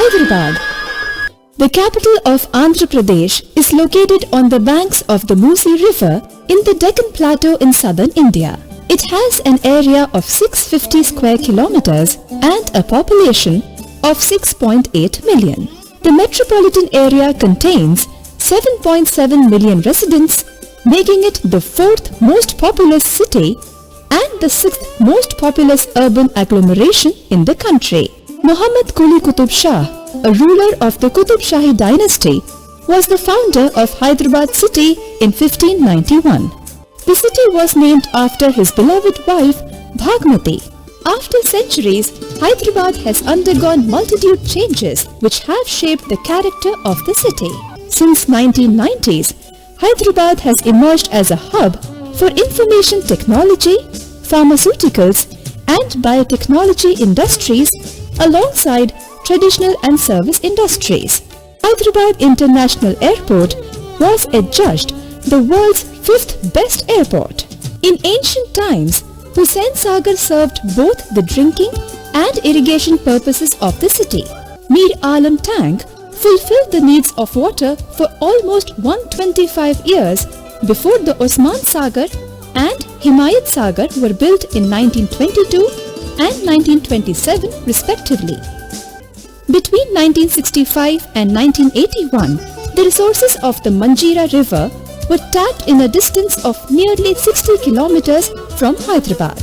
Hyderabad. The capital of Andhra Pradesh is located on the banks of the Musi River in the Deccan Plateau in southern India. It has an area of 650 square kilometers and a population of 6.8 million. The metropolitan area contains 7.7 million residents, making it the fourth most populous city and the sixth most populous urban agglomeration in the country. Muhammad Quli Qutub Shah, a ruler of the Qutub Shahi dynasty, was the founder of Hyderabad city in 1591. The city was named after his beloved wife Bhagmati. After centuries, Hyderabad has undergone multitude changes which have shaped the character of the city. Since 1990s, Hyderabad has emerged as a hub for information technology, pharmaceuticals and biotechnology industries alongside traditional and service industries. Hyderabad International Airport was adjudged the world's fifth best airport. In ancient times, Hussain Sagar served both the drinking and irrigation purposes of the city. Mir Alam Tank fulfilled the needs of water for almost 125 years before the Osman Sagar and Himayat Sagar were built in 1922 and 1927 respectively. Between 1965 and 1981, the resources of the Manjira River were tapped in a distance of nearly 60 kilometers from Hyderabad.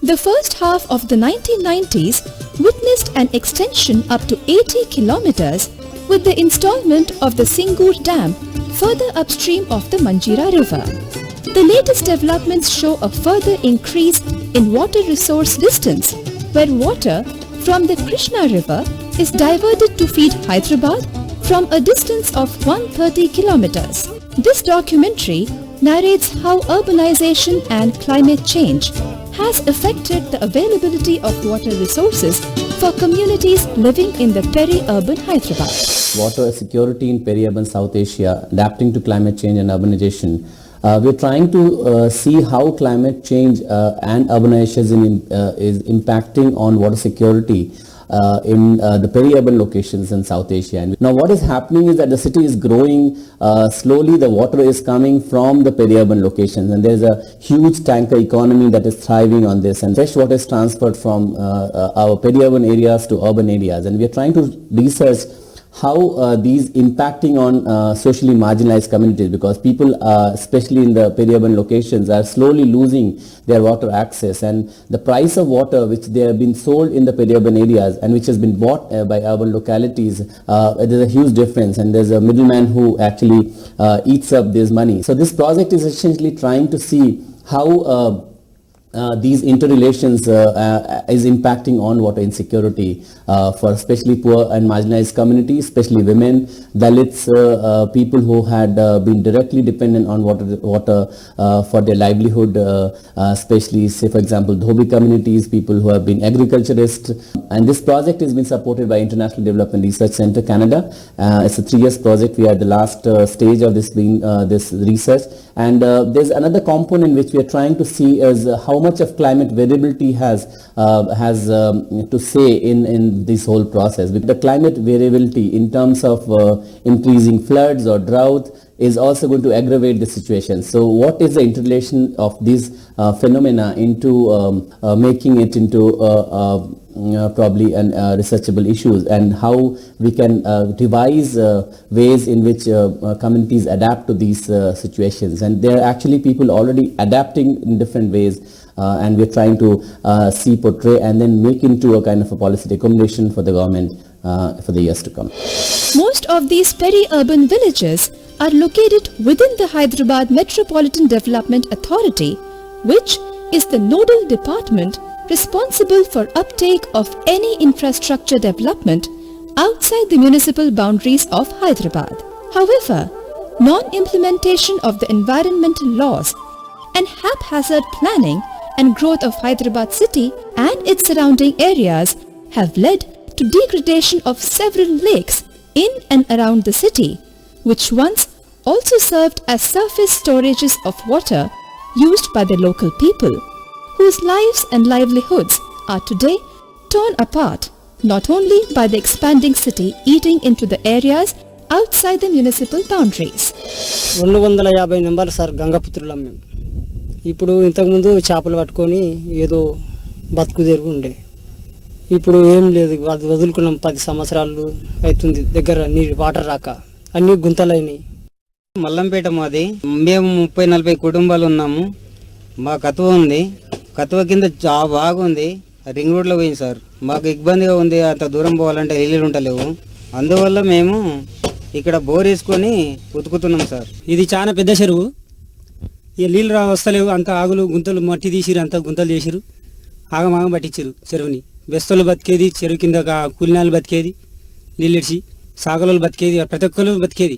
The first half of the 1990s witnessed an extension up to 80 kilometers with the installment of the Singur Dam further upstream of the Manjira River. The latest developments show a further increase in water resource distance, where water from the Krishna River is diverted to feed Hyderabad from a distance of 130 kilometers. This documentary narrates how urbanization and climate change has affected the availability of water resources for communities living in the peri-urban Hyderabad. Water security in peri-urban South Asia, adapting to climate change and urbanization. We're trying to see how climate change and urbanization is impacting on water security in the peri-urban locations in South Asia. And now what is happening is that the city is growing slowly. The water is coming from the peri-urban locations, and there's a huge tanker economy that is thriving on this, and fresh water is transferred from our peri-urban areas to urban areas. And we are trying to research how these impacting on socially marginalized communities, because people especially in the peri-urban locations are slowly losing their water access, and the price of water which they have been sold in the peri-urban areas and which has been bought by urban localities, there's a huge difference, and there's a middleman who actually eats up this money. So this project is essentially trying to see how these interrelations is impacting on water insecurity for especially poor and marginalized communities, especially women, Dalits, people who had been directly dependent on water for their livelihood, especially, say for example, Dhobi communities, people who have been agriculturists. And this project has been supported by International Development Research Center, Canada. It's a 3-year project. We are at the last stage of this research. And there's another component which we are trying to see is how much of climate variability has to say in this whole process. With the climate variability in terms of increasing floods or drought is also going to aggravate the situation. So what is the interrelation of these phenomena into making it into probably researchable issues, and how we can devise ways in which communities adapt to these situations. And there are actually people already adapting in different ways, and we're trying to portray and then make into a kind of a policy recommendation for the government for the years to come. Most of these peri-urban villages are located within the Hyderabad Metropolitan Development Authority, which is the nodal department responsible for uptake of any infrastructure development outside the municipal boundaries of Hyderabad. However, non-implementation of the environmental laws and haphazard planning and growth of Hyderabad city and its surrounding areas have led to degradation of several lakes in and around the city, which once also served as surface storages of water used by the local people, whose lives and livelihoods are today torn apart not only by the expanding city eating into the areas outside the municipal boundaries. 250 మెంబర్లు sir గంగపుత్రులం మేము. ఇప్పుడు ఇంతకుముందు చేపలు పట్టుకొని ఏదో బతుకు తెరుగు ఉండే, ఇప్పుడు ఏం లేదు. అది వదులుకున్నాం. 10 సంవత్సరాలు అవుతుంది దగ్గర నీరు వాటర్ రాక అన్ని గుంతలైనవి. మల్లంపేట మాది. మేము 30-40 కుటుంబాలు ఉన్నాము. మా కతువ ఉంది. కతువ కింద బాగుంది. రింగ్ రోడ్లో పోయింది సార్. మాకు ఇబ్బందిగా ఉంది. అంత దూరం పోవాలంటే నీళ్ళు ఉండలేవు. అందువల్ల మేము ఇక్కడ బోర్ వేసుకొని ఉతుకుతున్నాం సార్. ఇది చాలా పెద్ద చెరువు. ఇక నీళ్ళు వస్తలేవు. అంత ఆగులు గుంతలు మట్టి తీసిరు, అంత గుంతలు చేసిరు. ఆగమాగం పట్టించారు చెరువుని. బెస్తలు బతికేది చెరువు కింద, కూలినాలు బతికేది, నీళ్ళెడిచి సాగలు బతికేది, ప్రతి ఒక్కరు బతికేది.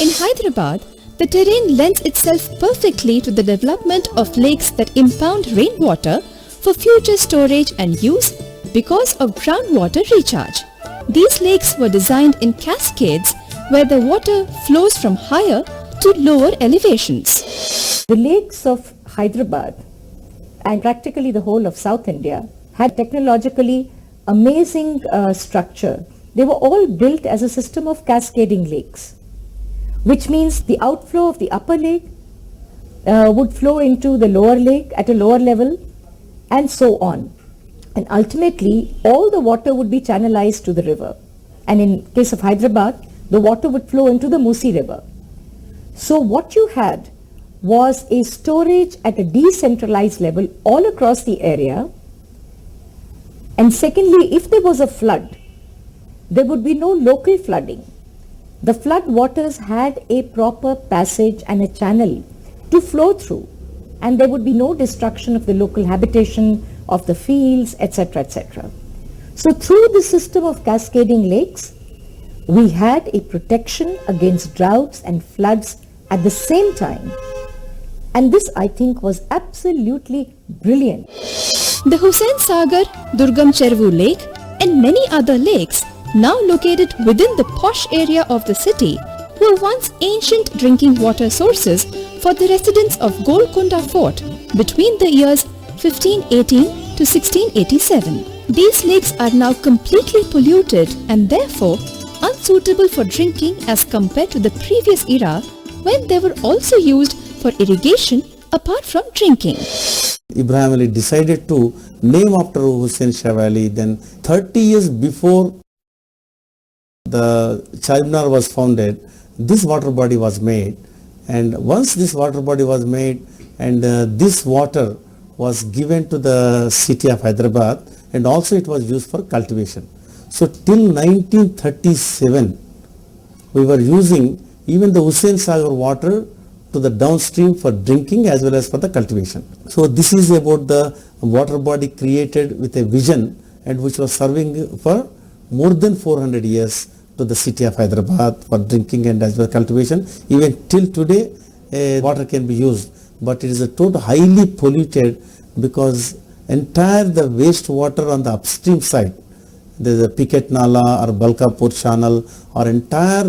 In Hyderabad, the terrain lends itself perfectly to the development of lakes that impound rainwater for future storage and use because of groundwater recharge. These lakes were designed in cascades where the water flows from higher to lower elevations. The lakes of Hyderabad and practically the whole of South India had technologically amazing structure. They were all built as a system of cascading lakes, which means the outflow of the upper lake would flow into the lower lake at a lower level, and so on. And ultimately, all the water would be channelized to the river. And in case of Hyderabad, the water would flow into the Musi River. So what you had was a storage at a decentralized level all across the area. And secondly, if there was a flood, there would be no local flooding. The flood waters had a proper passage and a channel to flow through, and there would be no destruction of the local habitation, of the fields, etc., etc. So through the system of cascading lakes, we had a protection against droughts and floods at the same time. And this, I think, was absolutely brilliant. The Hussain Sagar, Durgam Chervu Lake and many other lakes now located within the posh area of the city were once ancient drinking water sources for the residents of Golconda Fort between the years 1518 to 1687. These lakes are now completely polluted and therefore unsuitable for drinking as compared to the previous era when they were also used for irrigation apart from drinking. Ibrahim Ali decided to name after Hussain Shah Valley. Then 30 years before the Charminar was founded, this water body was made, and once this water body was made and this water was given to the city of Hyderabad, and also it was used for cultivation. So till 1937 we were using even the Hussain Sagar water to the downstream for drinking as well as for the cultivation. So this is about the water body created with a vision and which was serving for more than 400 years to the city of Hyderabad for drinking and as well as cultivation. Even till today water can be used, but it is a total highly polluted because entire the waste water on the upstream side, there is a Picket Nala or Balkapur channel or entire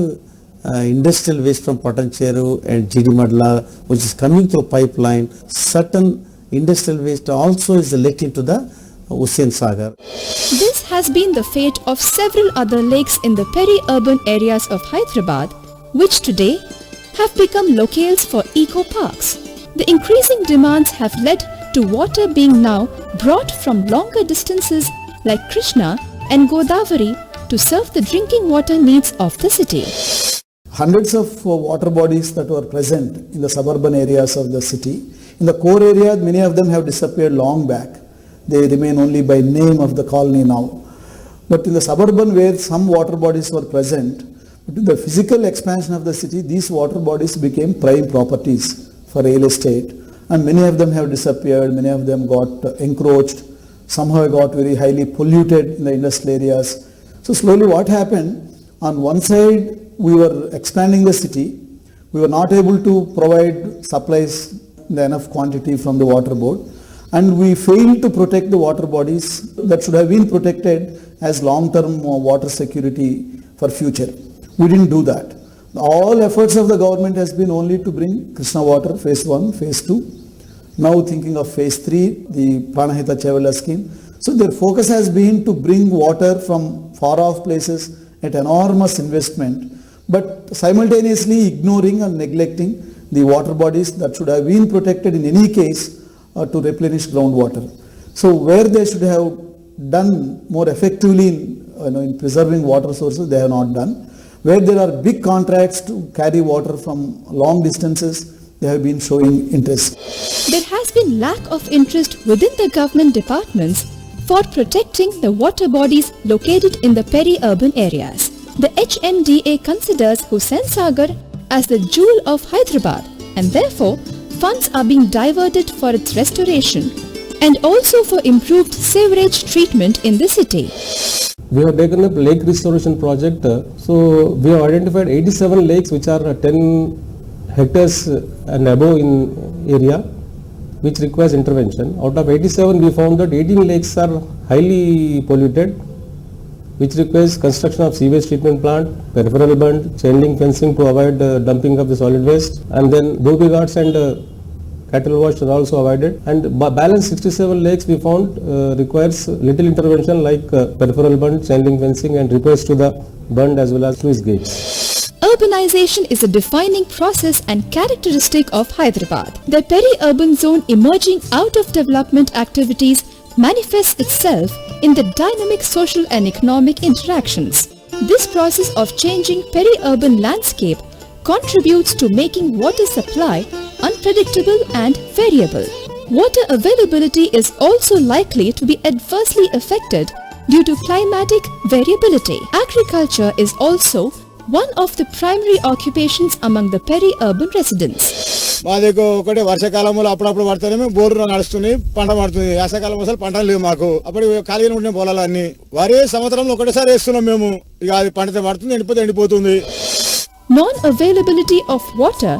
industrial waste from Patancheru and GD Madla which is coming through pipeline. Certain industrial waste also is let into the Hussain Sagar. This has been the fate of several other lakes in the peri-urban areas of Hyderabad, which today have become locales for eco-parks. The increasing demands have led to water being now brought from longer distances like Krishna and Godavari to serve the drinking water needs of the city. Hundreds of water bodies that were present in the suburban areas of the city. In the core area, many of them have disappeared long back. They remain only by name of the colony now. But in the suburban where some water bodies were present, with the physical expansion of the city, these water bodies became prime properties for real estate, and many of them have disappeared, many of them got encroached, some have got very highly polluted in the industrial areas. So slowly what happened, on one side we were expanding the city, we were not able to provide supplies in the enough quantity from the water board, and we failed to protect the water bodies that should have been protected as long-term water security for future. We didn't do that. All efforts of the government has been only to bring Krishna water phase 1, phase 2, now thinking of phase 3, the Pranahita Chevala scheme. So their focus has been to bring water from far off places at enormous investment, but simultaneously ignoring and neglecting the water bodies that should have been protected in any case to replenish groundwater. So where they should have done more effectively in preserving water sources, they have not done. Where there are big contracts to carry water from long distances, they have been showing interest. There has been lack of interest within the government departments for protecting the water bodies located in the peri-urban areas. The HMDA considers Hussain Sagar as the jewel of Hyderabad, and therefore funds are being diverted for its restoration and also for improved sewerage treatment in the city. We have taken up lake restoration project. So we have identified 87 lakes which are 10 hectares and above in area, which requires intervention. Out of 87, we found that 18 lakes are highly polluted, which requires construction of sewage treatment plant, peripheral bund, chain link fencing to avoid dumping of the solid waste, and then dhobi ghats and cattle wash are also avoided. And balance 67 lakes we found requires little intervention like peripheral bund, chain link fencing, and repairs to the bund as well as sluice gates. Urbanization is a defining process and characteristic of Hyderabad. The peri-urban zone emerging out of development activities manifests itself in the dynamic social and economic interactions. This process of changing peri-urban landscape contributes to making water supply unpredictable and variable. Water availability is also likely to be adversely affected due to climatic variability. Agriculture is also one of the primary occupations among the peri-urban residents. మా దగ్గర ఒకటే వర్షాకాలంలో అప్పుడప్పుడు పడితేనే బోర్లు నడుస్తుంది, పంట పడుతుంది. వేసవికాలం అసలు పంటలు లేవు మాకు. అప్పుడు ఖాళీగా ఉండే పొలాలన్నీ వరి సంవత్సరంలో ఒకటేసారి వేస్తున్నాం మేము. ఇక అది పండితే పడుతుంది, ఎండిపోతే ఎండిపోతుంది. Non-availability of water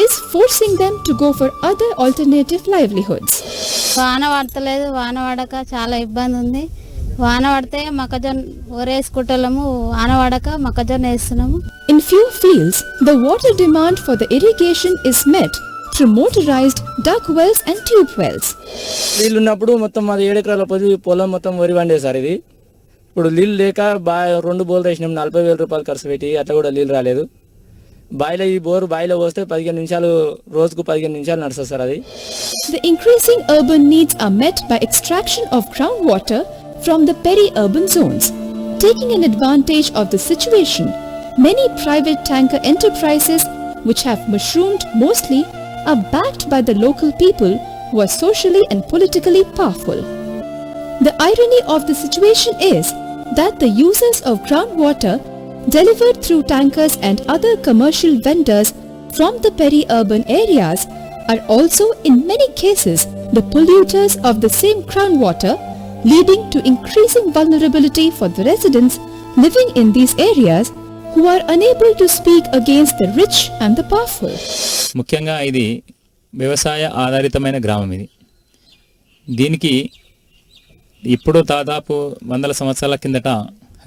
is forcing them to go for other alternative livelihoods. వాన పడతలేదు, వాన పడక చాలా ఇబ్బంది ఉంది. వాన పడితే మొక్కజొన్న ఊరేసుకుంటాము, వాన పడక మొక్కజొన్న వేస్తున్నాము. In few fields, the water demand for the irrigation is met through motorized duck wells and tube wells. నీళ్ళు ఉన్నప్పుడు మొత్తం మాది 7 ఎకరాల పొలం మొత్తం వరి పండే సార్ ఇది. ఇప్పుడు నీళ్ళు లేక 2 బోర్లు వేసినాం, 40,000 రూపాయలు ఖర్చు పెట్టి, అట్లా కూడా నీళ్ళు రాలేదు. బాయిలో ఈ బోరు బాయిలో పోస్తే 15 నిమిషాలు, రోజుకు 15 నిమిషాలు నడుస్తుంది సార్ అది. The increasing urban needs are met by extraction of groundwater from the peri-urban zones. Taking an advantage of the situation, many private tanker enterprises which have mushroomed mostly are backed by the local people who are socially and politically powerful. The irony of the situation is that the users of groundwater delivered through tankers and other commercial vendors from the peri-urban areas are also in many cases the polluters of the same groundwater, leading to increasing vulnerability for the residents living in these areas who are unable to speak against the rich and the powerful. ముఖ్యంగా ఇది వ్యవసాయ ఆధారితమైన గ్రామం ఇది. దీనికి ఇప్పుడు దాదాపు 100 సంవత్సరాల కిందట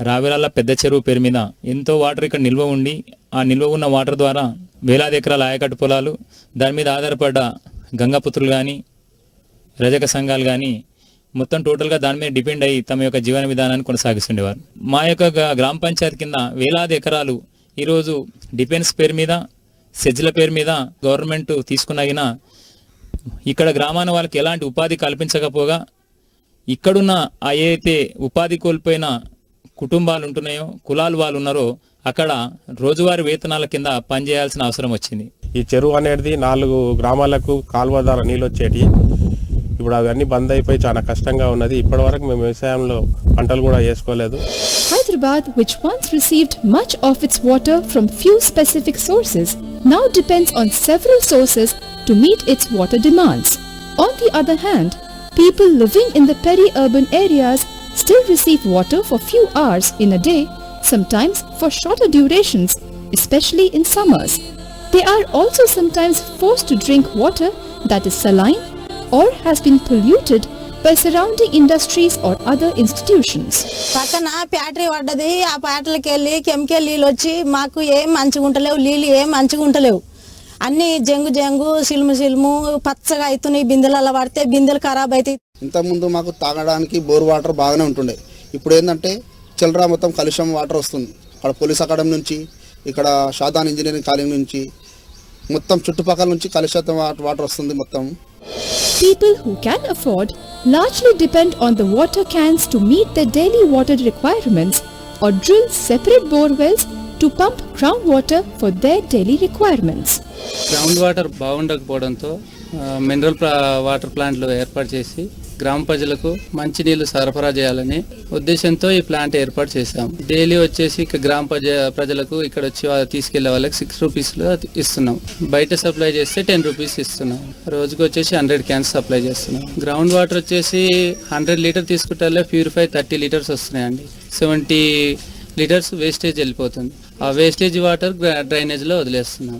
రావిరాల పెద్ద చెరువు పేరు మీద ఎంతో వాటర్ ఇక్కడ నిల్వ ఉండి, ఆ నిల్వ ఉన్న వాటర్ ద్వారా వేలాది ఎకరాల ఆయకట్టు పొలాలు, దాని మీద ఆధారపడ్డ గంగాపుత్రులు కానీ, రజక సంఘాలు కానీ మొత్తం టోటల్గా దాని మీద డిపెండ్ అయ్యి తమ యొక్క జీవన విధానాన్ని కొనసాగిస్తుండేవారు. మా యొక్క గ్రామ పంచాయతీ కింద వేలాది ఎకరాలు ఈరోజు డిఫెన్స్ పేరు మీద, సెజ్ల పేరు మీద గవర్నమెంట్ తీసుకున్నగిన ఇక్కడ గ్రామాన వాళ్ళకి ఎలాంటి ఉపాధి కల్పించకపోగా, ఇక్కడున్న ఏదైతే ఉపాధి కోల్పోయిన కుటుంబాలు ఉంటున్నాయో, కులాలు వాళ్ళు ఉన్నారో అక్కడ రోజువారీ వేతనాల కింద పనిచేయాల్సిన అవసరం వచ్చింది. ఈ చెరువు అనేది 4 గ్రామాలకు కాలువ ద్వారా నీళ్ళు వచ్చేటి. ఇప్పుడు అవన్నీ బంద్ అయిపోయి చాలా కష్టంగా ఉన్నది. ఇప్పటివరకు మేము వ్యవసాయంలో పంటలు కూడా చేసుకోలేదు. Hyderabad, which once received much of its water from few specific sources, now depends on several sources to meet its water demands. On the other hand, people living in the peri-urban areas still receive water for few hours in a day, sometimes for shorter durations, especially in summers. They are also sometimes forced to drink water that is saline or has been polluted by surrounding industries or other institutions. పక్కన factory పడ్డది, ఆ ఫ్యాక్టరీకి వెళ్ళి chemical నీళ్ళు వచ్చి మాకు ఏం మంచిగా ఉంటలేవు, నీళ్ళు ఏం మంచిగా ఉంటలేవు. అన్ని జంగు సిలుము పచ్చగా అవుతున్నాయి. బిందెలలో పడితే బిందెలు ఖరాబ్ అవుతాయి. ఇంతకుముందు మాకు తాగడానికి బోర్ వాటర్ బాగానే ఉంటుండే. ఇప్పుడు ఏంటంటే చిల్లర మొత్తం కలుషం వాటర్ వస్తుంది. అక్కడ పోలీస్ అకాడమీ నుంచి, ఇక్కడ షాదాన్ ఇంజనీరింగ్ కాలేజ్ నుంచి, మొత్తం చుట్టుపక్కల నుంచి కలుషిత వాటర్ వస్తుంది మొత్తం. People who can afford largely depend on the water cans to meet their daily water requirements or drill separate bore wells to pump groundwater for their daily requirements. Ground water బాగుండకపోవడంతో mineral water ప్లాంట్లు ఏర్పాటు చేసి గ్రామ ప్రజలకు మంచినీళ్లు సరఫరా చేయాలని ఉద్దేశంతో ఈ ప్లాంట్ ఏర్పాటు చేశాం. డైలీ వచ్చేసి గ్రామ ప్రజలకు ఇక్కడ వచ్చి తీసుకెళ్లే వాళ్ళకి 6 రూపీస్లో ఇస్తున్నాం. బయట సప్లై చేస్తే 10 రూపీస్ ఇస్తున్నాం. రోజుకి వచ్చేసి 100 క్యాన్స్ సప్లై చేస్తున్నాం. గ్రౌండ్ వాటర్ వచ్చేసి 100 లీటర్ తీసుకుంటే ప్యూరిఫై 30 లీటర్స్ వస్తున్నాయండి. 70 లీటర్స్ వేస్టేజ్ వెళ్ళిపోతుంది. ఆ వేస్టేజ్ వాటర్ డ్రైనేజ్లో వదిలేస్తున్నాం.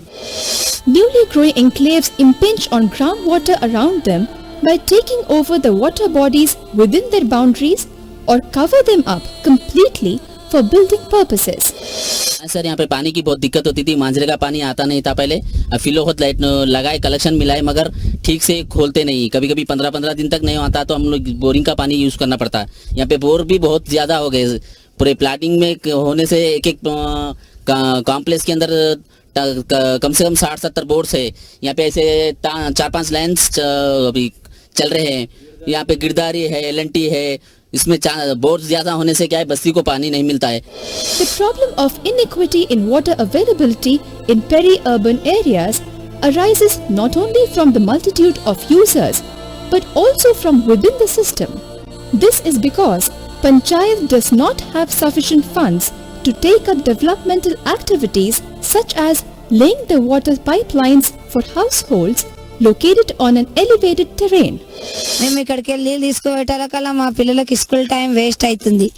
Newly growing enclaves impinge on groundwater around them by taking over the water bodies within their boundaries or cover them up completely for building purposes. Sir यहाँ पे पानी की बहुत दिक्कत होती थी. मांजरे का पानी आता नहीं था पहले. फिलौहत लाइट लगाए, कलेक्शन मिलाए, मगर ठीक से खोलते नहीं. कभी कभी 15-15 दिन तक नहीं आता तो हम लोग बोरिंग का पानी यूज़ करना पड़ता है. यहाँ पे बोर भी बहुत ज़्यादा हो गए. पूरे प्लाटिंग में होने से एक कॉम्प्लेक्स के अंदर कम से कम 60-70 बोर्ड्स है. यहाँ पे ऐसे 4-5 लाइन्स अभी चल रहे हैं. यहाँ पे गिरदारी है, LNT है. इसमें बोर्ड ज्यादा होने से क्या है, बस्ती को पानी नहीं मिलता है. The problem of inequity in water availability in peri-urban areas arises not only from the multitude of users but also from within the system. This is because Panchayat does not have sufficient funds to take up developmental activities such as laying the water pipelines for households located on an elevated terrain. మేము ఇక్కడికి వెళ్ళి తీసుకువెట్టాల కల్లా మా పిల్లలకి school time waste అవుతుంది.